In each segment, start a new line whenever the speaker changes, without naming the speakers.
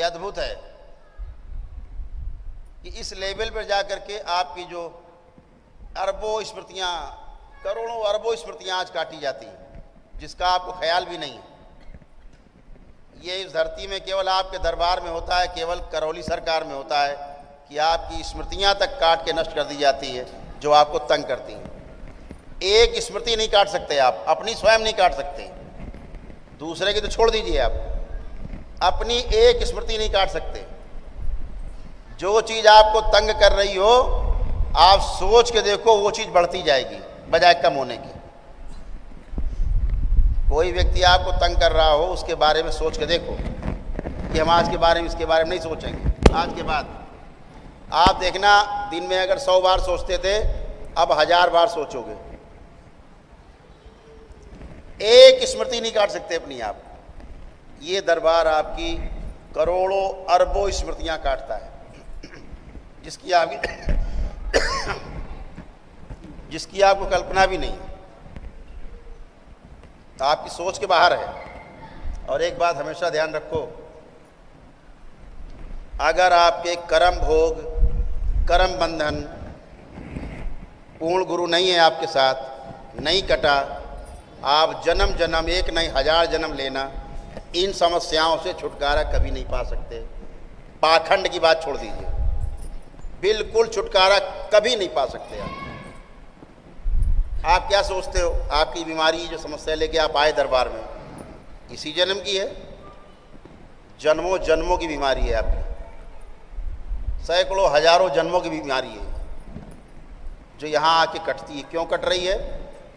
ये अद्भुत है कि इस लेवल पर जाकर के आपकी जो अरबों स्मृतियाँ, करोड़ों अरबों स्मृतियाँ आज काटी जाती हैं, जिसका आपको ख्याल भी नहीं है। ये इस धरती में केवल आपके दरबार में होता है, केवल करौली सरकार में होता है कि आपकी स्मृतियाँ तक काट के नष्ट कर दी जाती है जो आपको तंग करती हैं। एक स्मृति नहीं काट सकते आप, अपनी स्वयं नहीं काट सकते, दूसरे की तो छोड़ दीजिए आप, अपनी एक स्मृति नहीं काट सकते। जो चीज़ आपको तंग कर रही हो, आप सोच के देखो, वो चीज़ बढ़ती जाएगी बजाय कम होने की। कोई व्यक्ति आपको तंग कर रहा हो, उसके बारे में सोच के देखो कि हम आज के बारे में, इसके बारे में नहीं सोचेंगे। आज के बाद आप देखना, दिन में अगर 100 बार सोचते थे, अब 1000 बार सोचोगे। एक स्मृति नहीं काट सकते अपनी आप। ये दरबार आपकी करोड़ों अरबों स्मृतियां काटता है, जिसकी आपको कल्पना भी नहीं, तो आपकी सोच के बाहर है। और एक बात हमेशा ध्यान रखो, अगर आपके कर्म भोग, कर्म बंधन, पूर्ण गुरु नहीं है आपके साथ, नहीं कटा, आप जन्म जन्म, एक नहीं 1000 जन्म लेना, इन समस्याओं से छुटकारा कभी नहीं पा सकते। पाखंड की बात छोड़ दीजिए, बिल्कुल छुटकारा कभी नहीं पा सकते आप क्या सोचते हो? आपकी बीमारी, जो समस्या लेके आप आए दरबार में, इसी जन्म की है? जन्मों जन्मों की बीमारी है आपकी, सैकड़ों हजारों जन्मों की बीमारी है जो यहाँ आके कटती है। क्यों कट रही है?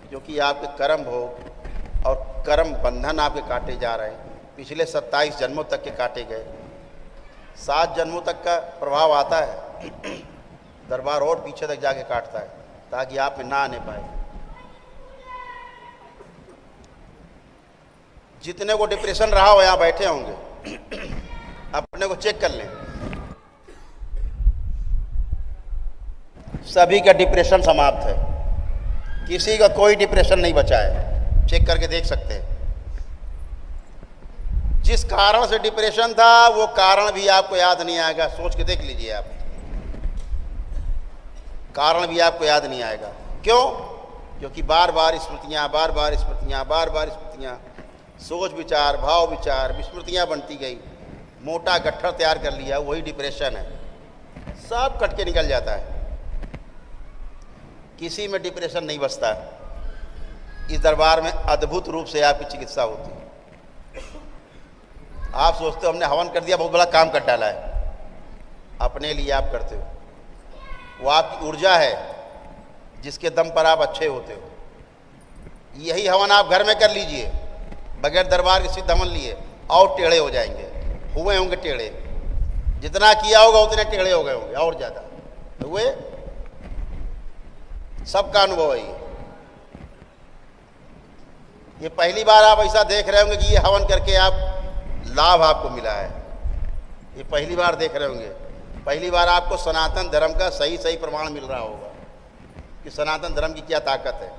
क्योंकि आपके कर्म भोग और कर्म बंधन आपके काटे जा रहे हैं। पिछले 27 जन्मों तक के काटे गए, 7 जन्मों तक का प्रभाव आता है, दरबार और पीछे तक जाके काटता है ताकि आप में ना आने पाए। जितने को डिप्रेशन रहा हो यहाँ बैठे होंगे, अपने को चेक कर लें, सभी का डिप्रेशन समाप्त है, किसी का कोई डिप्रेशन नहीं बचा है। चेक करके देख सकते हैं। जिस कारण से डिप्रेशन था, वो कारण भी आपको याद नहीं आएगा। सोच के देख लीजिए आप, कारण भी आपको याद नहीं आएगा। क्यों? क्योंकि बार बार स्मृतियाँ, बार बार स्मृतियाँ, बार बार स्मृतियाँ, सोच विचार, भाव विचार, विस्मृतियाँ बनती गई, मोटा गट्ठर तैयार कर लिया, वही डिप्रेशन है। सब कट के निकल जाता है, किसी में डिप्रेशन नहीं बचता। इस दरबार में अद्भुत रूप से आपकी चिकित्सा होती है। आप सोचते हो हमने हवन कर दिया, बहुत बड़ा काम कर डाला है, अपने लिए आप करते हो। वो आपकी ऊर्जा है जिसके दम पर आप अच्छे होते हो। यही हवन आप घर में कर लीजिए, बगैर दरबार के सिद्ध हवन लिए, और टेढ़े हो जाएंगे। हुए होंगे टेढ़े, जितना किया होगा उतने टेढ़े हो गए होंगे, और ज़्यादा हुए। सबका अनुभव है ये पहली बार आप ऐसा देख रहे होंगे कि ये हवन करके आप लाभ आपको मिला है, ये पहली बार देख रहे होंगे। पहली बार आपको सनातन धर्म का सही सही प्रमाण मिल रहा होगा कि सनातन धर्म की क्या ताकत है।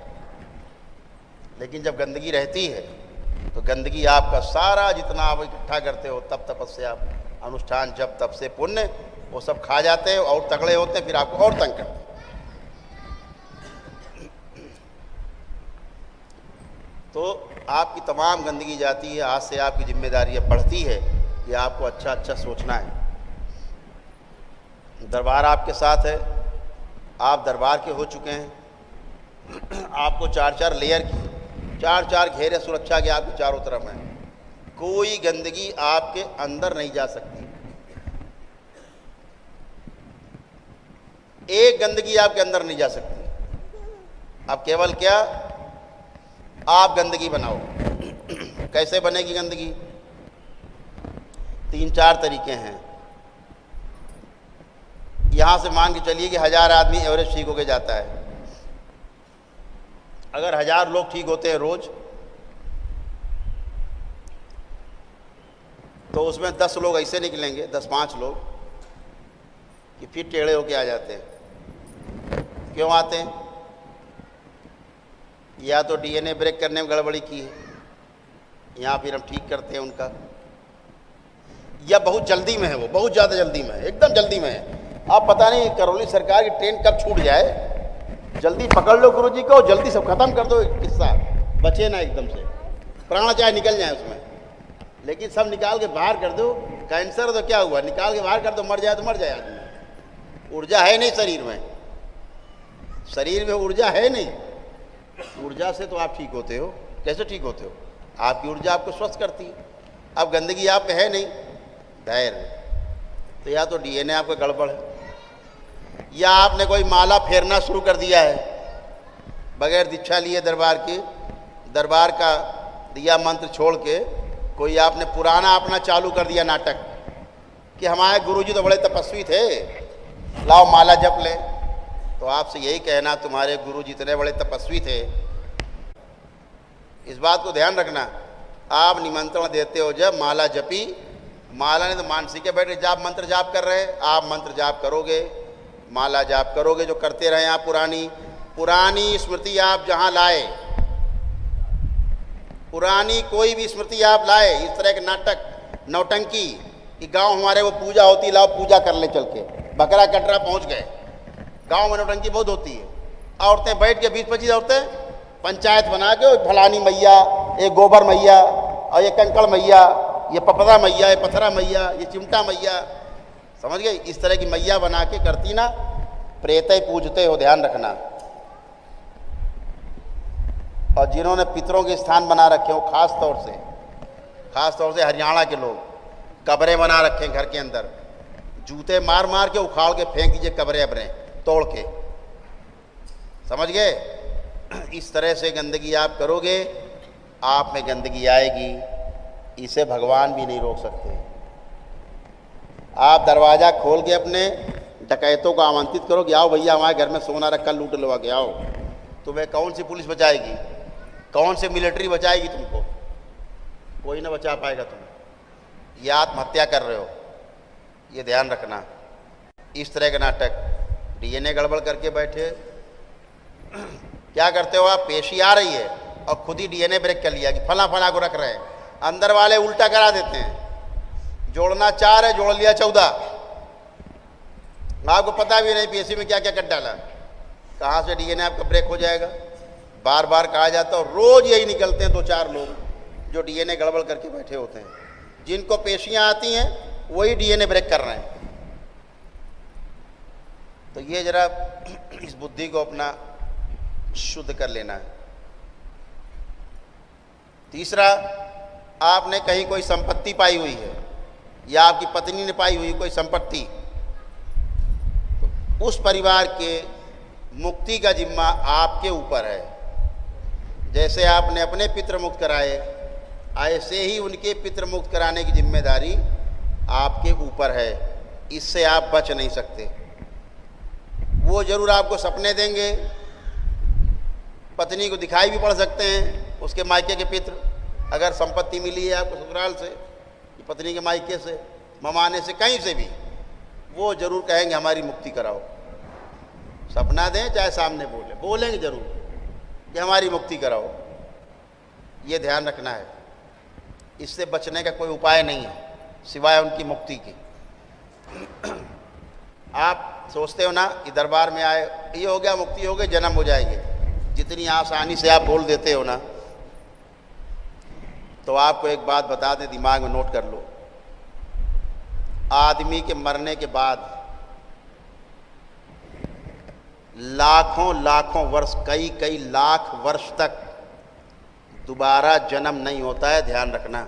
लेकिन जब गंदगी रहती है तो गंदगी आपका सारा जितना आप इकट्ठा करते हो, तप तपस्या, अनुष्ठान, जप तप से पुण्य, वो सब खा जाते हैं और तगड़े होते हैं, फिर आपको और तंग करते हैं। तो आपकी तमाम गंदगी जाती है। आज से आपकी जिम्मेदारी बढ़ती है कि आपको अच्छा अच्छा सोचना है। दरबार आपके साथ है, आप दरबार के हो चुके हैं। आपको 4-4 लेयर की, 4-4 घेरे सुरक्षा के आपके चारों तरफ हैं। कोई गंदगी आपके अंदर नहीं जा सकती। एक गंदगी आपके अंदर नहीं जा सकती। अब केवल क्या, आप गंदगी बनाओ। कैसे बनेगी गंदगी? 3-4 तरीके हैं। यहां से मान के चलिए कि 1000 आदमी एवरेज ठीक होके जाता है। अगर 1000 लोग ठीक होते हैं रोज, तो उसमें 10 लोग ऐसे निकलेंगे, 10-5 लोग कि फिर टेढ़े होके आ जाते हैं। क्यों आते हैं? या तो डीएनए ब्रेक करने में गड़बड़ी की है, या फिर हम ठीक करते हैं उनका, या बहुत जल्दी में है, वो बहुत ज़्यादा जल्दी में है, एकदम जल्दी में है। आप पता नहीं करौली सरकार की ट्रेन कब छूट जाए। जल्दी पकड़ लो गुरुजी को, जल्दी सब खत्म कर दो, किस्सा बचे ना एकदम से, प्राण चाहे निकल जाए उसमें, लेकिन सब निकाल के बाहर कर दो। कैंसर तो क्या हुआ, निकाल के बाहर कर दो, मर जाए तो मर जाए आदमी। ऊर्जा है नहीं शरीर में, शरीर में ऊर्जा है नहीं। ऊर्जा से तो आप ठीक होते हो। कैसे ठीक होते हो? आपकी ऊर्जा आपको स्वस्थ करती है। अब गंदगी आप में है नहीं, धैर्य, तो या तो डीएनए आपका गड़बड़ है, या आपने कोई माला फेरना शुरू कर दिया है बगैर दीक्षा लिए, दरबार का दिया मंत्र छोड़ के कोई आपने पुराना अपना चालू कर दिया नाटक कि हमारे गुरुजी तो बड़े तपस्वी थे, लाओ माला जप ले। तो आपसे यही कहना, तुम्हारे गुरुजी इतने बड़े तपस्वी थे, इस बात को ध्यान रखना। आप निमंत्रण देते हो जब माला जपी, माला ने तो मानसिक बैठे जाप मंत्र जाप कर रहे, आप मंत्र जाप करोगे, माला जाप करोगे, जो करते रहे आप पुरानी स्मृति आप जहाँ लाए, पुरानी कोई भी स्मृति आप लाए, इस तरह के नाटक नौटंकी कि गांव हमारे वो पूजा होती, लाओ पूजा कर ले चल के, बकरा कटरा पहुंच गए। गांव में नौटंकी बहुत होती है, औरतें बैठ के 20-25 औरतें पंचायत बना के, फलानी मैया, ये गोबर मैया, और ये कंकड़ मैया, ये पपरा मैया, ये पथरा मैया, ये चिमटा मैया, समझ गए? इस तरह की मैया बना के करती ना, प्रेत ही पूजते हो, ध्यान रखना। और जिन्होंने पितरों के स्थान बना रखे हो, खास तौर से हरियाणा के लोग, कब्रें बना रखे हैं घर के अंदर, जूते मार मार के उखाड़ के फेंक दीजिए कब्रें अबरें तोड़ के, समझ गए? इस तरह से गंदगी आप करोगे, आप में गंदगी आएगी, इसे भगवान भी नहीं रोक सकते। आप दरवाज़ा खोल के अपने डकैतों को आमंत्रित करो कि आओ भैया हमारे घर में सोना रखा, लूट लो के आओ। तुम्हें कौन सी पुलिस बचाएगी, कौन सी मिलिट्री बचाएगी तुमको? कोई ना बचा पाएगा तुम्हें। ये आत्महत्या कर रहे हो, ये ध्यान रखना। इस तरह का नाटक, डीएनए गड़बड़ करके बैठे, क्या करते हो आप? पेशी आ रही है और खुद ही डीएनए ब्रेक कर लिया कि फला फला को रख रहे हैं, अंदर वाले उल्टा करा देते हैं। जोड़ना 4 है, जोड़ लिया 14, आपको पता भी नहीं पेशी में क्या क्या कर डाला, कहाँ से डीएनए आपका ब्रेक हो जाएगा। बार बार कहा जाता है, रोज यही निकलते हैं 2-4 लोग जो डीएनए गड़बड़ करके बैठे होते हैं, जिनको पेशियां आती हैं वही डीएनए ब्रेक कर रहे हैं। तो ये जरा इस बुद्धि को अपना शुद्ध कर लेना है। तीसरा, आपने कहीं कोई संपत्ति पाई हुई है या आपकी पत्नी ने पाई हुई कोई संपत्ति, तो उस परिवार के मुक्ति का जिम्मा आपके ऊपर है। जैसे आपने अपने पितृ मुक्त कराए, ऐसे ही उनके पितृ मुक्त कराने की जिम्मेदारी आपके ऊपर है। इससे आप बच नहीं सकते। वो जरूर आपको सपने देंगे, पत्नी को दिखाई भी पड़ सकते हैं उसके मायके के पितृ, अगर संपत्ति मिली है आपको ससुराल से, पत्नी के मायके से, ममाने से, कहीं से भी, वो जरूर कहेंगे हमारी मुक्ति कराओ। सपना दें चाहे सामने बोलेंगे जरूर कि हमारी मुक्ति कराओ। ये ध्यान रखना है। इससे बचने का कोई उपाय नहीं है सिवाय उनकी मुक्ति की। आप सोचते हो ना कि दरबार में आए, ये हो गया, मुक्ति हो गई, जन्म हो जाएंगे, जितनी आसानी से आप बोल देते हो ना, तो आपको एक बात बता दें, दिमाग में नोट कर लो। आदमी के मरने के बाद लाखों वर्ष, कई लाख वर्ष तक दोबारा जन्म नहीं होता है, ध्यान रखना।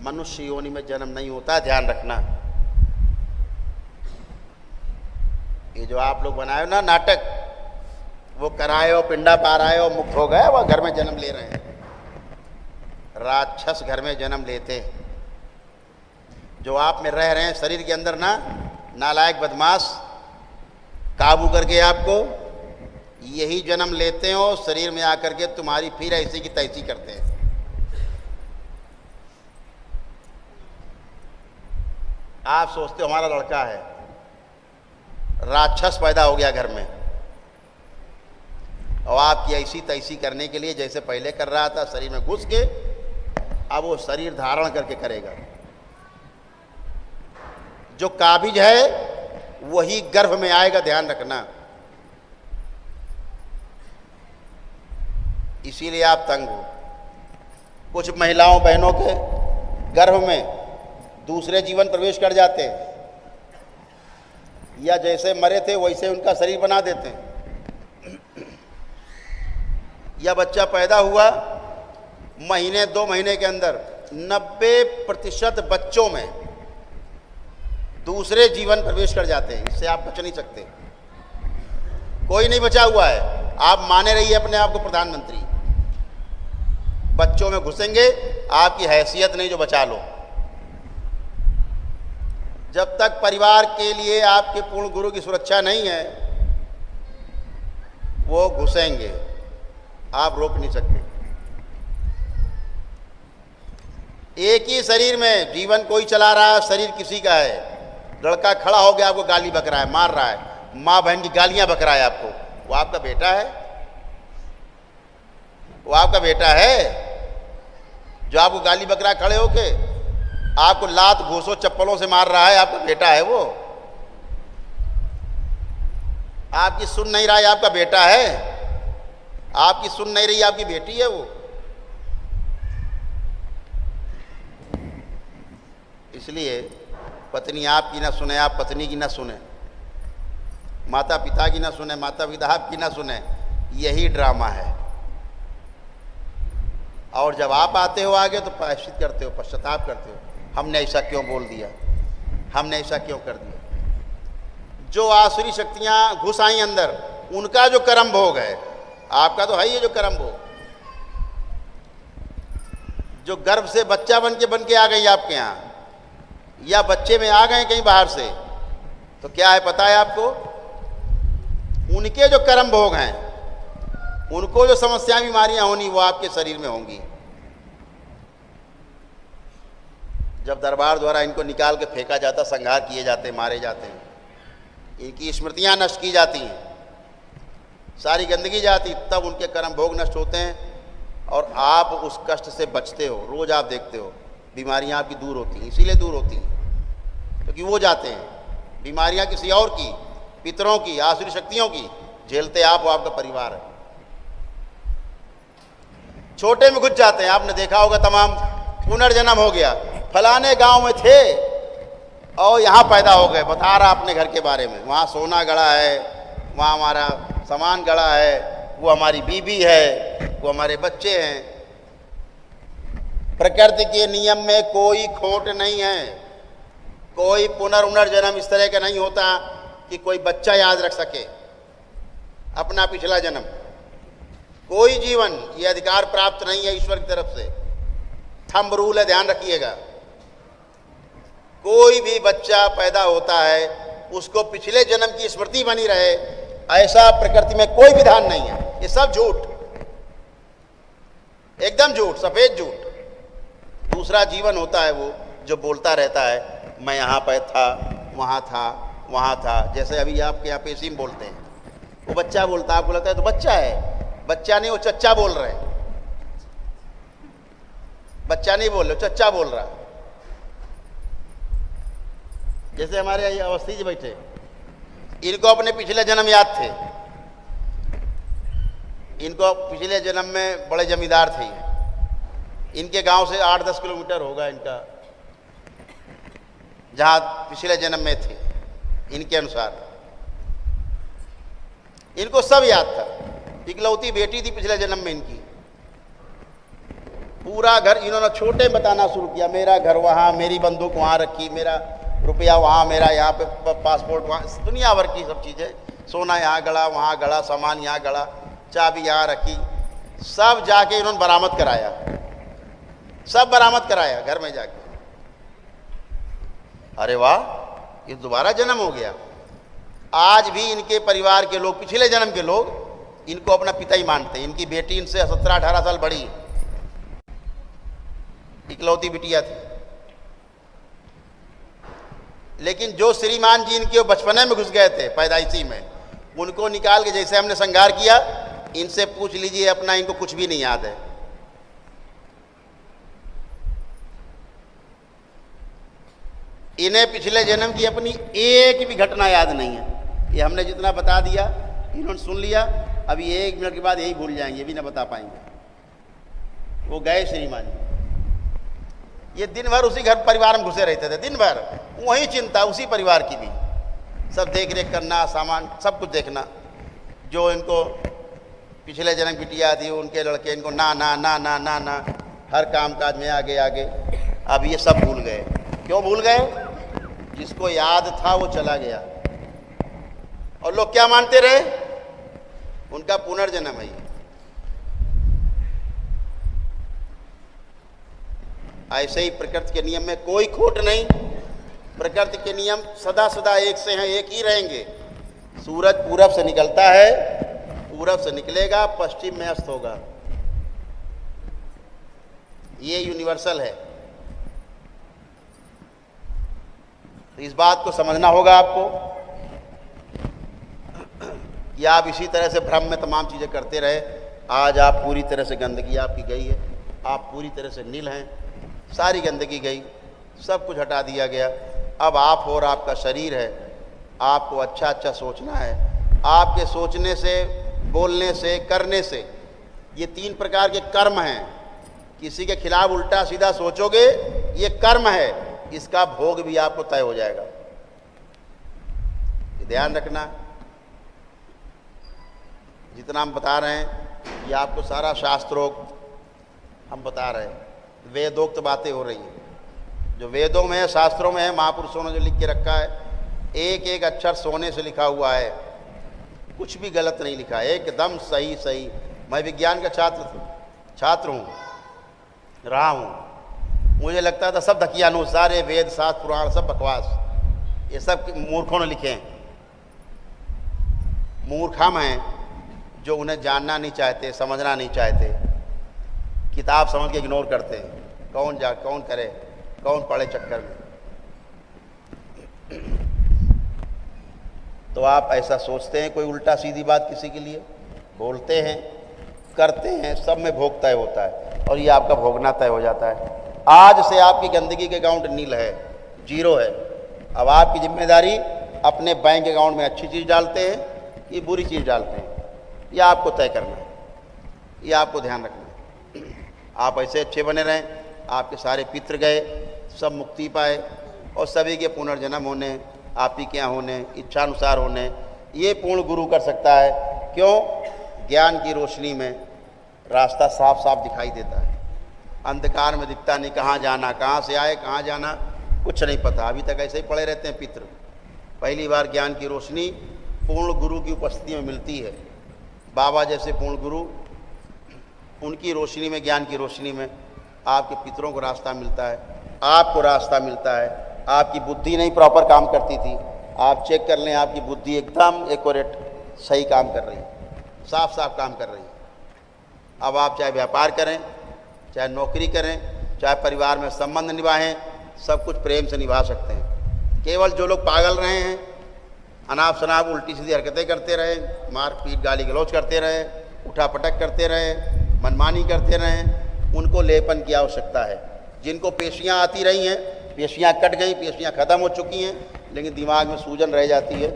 मनुष्य योनि में जन्म नहीं होता है, ध्यान रखना। ये जो आप लोग बनाए हो ना नाटक, वो कराए हो, पिंडा पाराए हो, मुक्त हो गए, वो घर में जन्म ले रहे हैं। राक्षस घर में जन्म लेते, जो आप में रह रहे हैं शरीर के अंदर ना, नालायक बदमाश काबू करके आपको यही जन्म लेते हो, शरीर में आकर के तुम्हारी फिर ऐसी की तैसी करते हैं। आप सोचते हो हमारा लड़का है, राक्षस पैदा हो गया घर में, और आपकी ऐसी तैसी करने के लिए जैसे पहले कर रहा था शरीर में घुस के, अब वो शरीर धारण करके करेगा। जो काबिज है वही गर्भ में आएगा, ध्यान रखना। इसीलिए आप तंग हो। कुछ महिलाओं बहनों के गर्भ में दूसरे जीवन प्रवेश कर जाते हैं, या जैसे मरे थे वैसे उनका शरीर बना देते हैं। या बच्चा पैदा हुआ, महीने 2 महीने के अंदर 90% बच्चों में दूसरे जीवन प्रवेश कर जाते हैं। इससे आप बच नहीं सकते, कोई नहीं बचा हुआ है। आप माने रहिए अपने आप को प्रधानमंत्री, बच्चों में घुसेंगे, आपकी हैसियत नहीं जो बचा लो। जब तक परिवार के लिए आपके पूर्ण गुरु की सुरक्षा नहीं है, वो घुसेंगे, आप रोक नहीं सकते। एक ही शरीर में जीवन कोई चला रहा है, शरीर किसी का है। लड़का खड़ा हो गया, आपको गाली बक रहा है, मार रहा है, माँ बहन की गालियां बक रहा है आपको, वो आपका बेटा है? वो आपका बेटा है जो आपको गाली बक रहा है खड़े होके, आपको लात घूसों चप्पलों से मार रहा है, आपका बेटा है वो? आपकी सुन नहीं रहा है, आपका बेटा है? आपकी सुन नहीं रही, आपकी बेटी है वो? इसलिए पत्नी आपकी ना सुने, आप पत्नी की ना सुने, माता पिता की ना सुने, माता पिता आपकी ना सुने, यही ड्रामा है। और जब आप आते हो आगे तो प्रायश्चित करते हो, पश्चाताप करते हो, हमने ऐसा क्यों बोल दिया, हमने ऐसा क्यों कर दिया। जो आसुरी शक्तियां घुस आई अंदर, उनका जो कर्म भोग है, आपका तो है ही जो कर्म भोग। जो गर्भ से बच्चा बन के आ गई आपके यहाँ, या बच्चे में आ गए कहीं बाहर से, तो क्या है पता है आपको? उनके जो कर्म भोग हैं, उनको जो समस्याएं बीमारियां होनी, वो आपके शरीर में होंगी। जब दरबार द्वारा इनको निकाल के फेंका जाता, संहार किए जाते, मारे जाते हैं, इनकी स्मृतियां नष्ट की जाती हैं, सारी गंदगी जाती, तब उनके कर्म भोग नष्ट होते हैं और आप उस कष्ट से बचते हो। रोज आप देखते हो बीमारियां आपकी दूर होती हैं, इसीलिए दूर होती हैं क्योंकि वो जाते हैं। बीमारियां किसी और की, पितरों की, आसुरी शक्तियों की झेलते आप, वो आपका परिवार है। छोटे में घुस जाते हैं, आपने देखा होगा, तमाम पुनर्जन्म हो गया, फलाने गांव में थे और यहाँ पैदा हो गए, बता रहा अपने घर के बारे में, वहाँ सोना गड़ा है, वहाँ हमारा सामान गड़ा है, वो हमारी बीबी है, वो हमारे बच्चे हैं। प्रकृति के नियम में कोई खोट नहीं है, कोई पुनर्जन्म इस तरह का नहीं होता कि कोई बच्चा याद रख सके अपना पिछला जन्म। कोई जीवन ये अधिकार प्राप्त नहीं है ईश्वर की तरफ से, थंब रूल है, ध्यान रखिएगा। कोई भी बच्चा पैदा होता है, उसको पिछले जन्म की स्मृति बनी रहे, ऐसा प्रकृति में कोई विधान नहीं है। ये सब झूठ, एकदम झूठ, सफेद झूठ। दूसरा जीवन होता है वो जो बोलता रहता है, मैं यहाँ पे था, वहाँ था, वहाँ था। जैसे अभी आपके यहाँ पेशी में बोलते हैं, वो बच्चा बोलता है, आपको लगता है तो बच्चा है। बच्चा नहीं, वो चच्चा बोल रहे हैं। बच्चा नहीं बोल रहे, चच्चा बोल रहा है। जैसे हमारे यहाँ अवस्थी जी बैठे, इनको अपने पिछले जन्म याद थे, इनको पिछले जन्म में बड़े जमींदार थे। इनके गांव से 8-10 किलोमीटर होगा इनका, जहां पिछले जन्म में थे। इनके अनुसार इनको सब याद था। इकलौती बेटी थी पिछले जन्म में इनकी। पूरा घर इन्होंने छोटे बताना शुरू किया, मेरा घर वहाँ, मेरी बंदूक वहाँ रखी, मेरा रुपया वहाँ, मेरा यहाँ पे पासपोर्ट वहाँ, दुनिया भर की सब चीज़ें, सोना यहाँ गड़ा, वहाँ गड़ा, सामान यहाँ गड़ा, चाबी यहाँ रखी, सब जाके इन्होंने बरामद कराया, सब बरामद कराया घर में जाके। अरे वाह, ये दोबारा जन्म हो गया। आज भी इनके परिवार के लोग, पिछले जन्म के लोग, इनको अपना पिता ही मानते हैं। इनकी बेटी इनसे 17-18 साल बड़ी है, इकलौती बिटिया थी। लेकिन जो श्रीमान जी इनके बचपने में घुस गए थे, पैदाइशी में, उनको निकाल के जैसे हमने संगार किया, इनसे पूछ लीजिए अपना, इनको कुछ भी नहीं याद है। इन्हें पिछले जन्म की अपनी एक भी घटना याद नहीं है। ये हमने जितना बता दिया इन्होंने सुन लिया, अभी 1 मिनट के बाद यही भूल जाएंगे, ये भी ना बता पाएंगे। वो गए श्रीमान जी, ये दिन भर उसी घर परिवार में घुसे रहते थे, दिन भर वही चिंता, उसी परिवार की भी, सब देख रेख करना, सामान सब कुछ देखना। जो इनको पिछले जन्म बिटिया थी, उनके लड़के इनको ना ना ना ना ना ना हर काम काज में आगे आगे। अब ये सब भूल गए। क्यों भूल गए? जिसको याद था वो चला गया। और लोग क्या मानते रहे? उनका पुनर्जन्म है। ऐसे ही प्रकृति के नियम में कोई खोट नहीं। प्रकृति के नियम सदा सदा एक से हैं, एक ही रहेंगे। सूरज पूरब से निकलता है, पूरब से निकलेगा, पश्चिम में अस्त होगा। ये यूनिवर्सल है। तो इस बात को समझना होगा आपको कि आप इसी तरह से भ्रम में तमाम चीज़ें करते रहे। आज आप पूरी तरह से गंदगी आपकी गई है, आप पूरी तरह से नील हैं, सारी गंदगी गई, सब कुछ हटा दिया गया। अब आप और आपका शरीर है। आपको अच्छा अच्छा सोचना है। आपके सोचने से, बोलने से, करने से, ये 3 प्रकार के कर्म हैं। किसी के खिलाफ उल्टा सीधा सोचोगे, ये कर्म है, इसका भोग भी आपको तय हो जाएगा। ध्यान रखना। जितना हम बता रहे हैं ये आपको सारा शास्त्रोक्त हम बता रहे हैं, वेदोक्त बातें हो रही हैं। जो वेदों में है, शास्त्रों में है, महापुरुषों ने जो लिख के रखा है, एक एक अक्षर सोने से लिखा हुआ है, कुछ भी गलत नहीं लिखा है, एकदम सही सही। मैं विज्ञान का छात्र हूँ, रहा हूँ। मुझे लगता था सब धकियानुसार, सारे वेद शास्त्र पुराण सब बकवास, ये सब मूर्खों ने लिखे हैं। मूर्ख हम हैं जो उन्हें जानना नहीं चाहते, समझना नहीं चाहते, किताब समझ के इग्नोर करते हैं। कौन करे, कौन पढ़े चक्कर में। तो आप ऐसा सोचते हैं कोई उल्टा सीधी बात किसी के लिए बोलते हैं, करते हैं, सब में भोग तय होता है और ये आपका भोगना तय हो जाता है। आज से आपकी गंदगी के अकाउंट नील है, 0 है। अब आपकी जिम्मेदारी अपने बैंक अकाउंट में अच्छी चीज़ डालते हैं कि बुरी चीज़ डालते हैं, यह आपको तय करना है, यह आपको ध्यान रखना है। आप ऐसे अच्छे बने रहें, आपके सारे पितृ गए, सब मुक्ति पाए और सभी के पुनर्जन्म होने, आप ही के यहाँ होने, इच्छानुसार होने, ये पूर्ण गुरु कर सकता है। क्यों? ज्ञान की रोशनी में रास्ता साफ साफ दिखाई देता है, अंधकार में दिखता नहीं। कहाँ जाना, कहाँ से आए, कहाँ जाना, कुछ नहीं पता। अभी तक ऐसे ही पड़े रहते हैं पितृ। पहली बार ज्ञान की रोशनी पूर्ण गुरु की उपस्थिति में मिलती है। बाबा जैसे पूर्ण गुरु, उनकी रोशनी में, ज्ञान की रोशनी में आपके पितरों को रास्ता मिलता है, आपको रास्ता मिलता है। आपकी बुद्धि नहीं प्रॉपर काम करती थी, आप चेक कर लें, आपकी बुद्धि एकदम एक्यूरेट सही काम कर रही है, साफ साफ काम कर रही है। अब आप चाहे व्यापार करें, चाहे नौकरी करें, चाहे परिवार में संबंध निभाएं, सब कुछ प्रेम से निभा सकते हैं। केवल जो लोग पागल रहे हैं, अनाप शनाप उल्टी सीधी हरकतें करते रहे, मार पीट गाली गलौज करते रहे, उठा पटक करते रहे, मनमानी करते रहे, उनको लेपन की आवश्यकता है। जिनको पेशियां आती रही हैं, पेशियां कट गई, पेशियां ख़त्म हो चुकी हैं, लेकिन दिमाग में सूजन रह जाती है,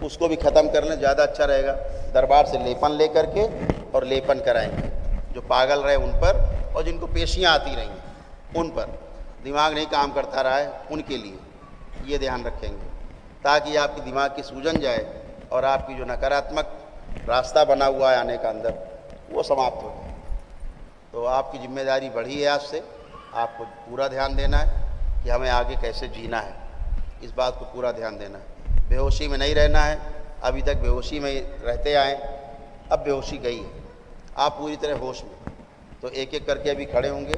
उसको भी ख़त्म कर लें, ज़्यादा अच्छा रहेगा। दरबार से लेपन ले करके और लेपन कराएंगे जो पागल रहे उन पर, और जिनको पेशियां आती रही हैं उन पर, दिमाग नहीं काम करता रहा है उनके लिए, ये ध्यान रखेंगे ताकि आपकी दिमाग की सूजन जाए और आपकी जो नकारात्मक रास्ता बना हुआ है आने का अंदर, वो समाप्त हो जाए। तो आपकी जिम्मेदारी बढ़ी है। आज से आपको पूरा ध्यान देना है कि हमें आगे कैसे जीना है, इस बात को पूरा ध्यान देना है। बेहोशी में नहीं रहना है। अभी तक बेहोशी में रहते आए, अब बेहोशी गई है, आप पूरी तरह होश में। तो एक एक करके अभी खड़े होंगे।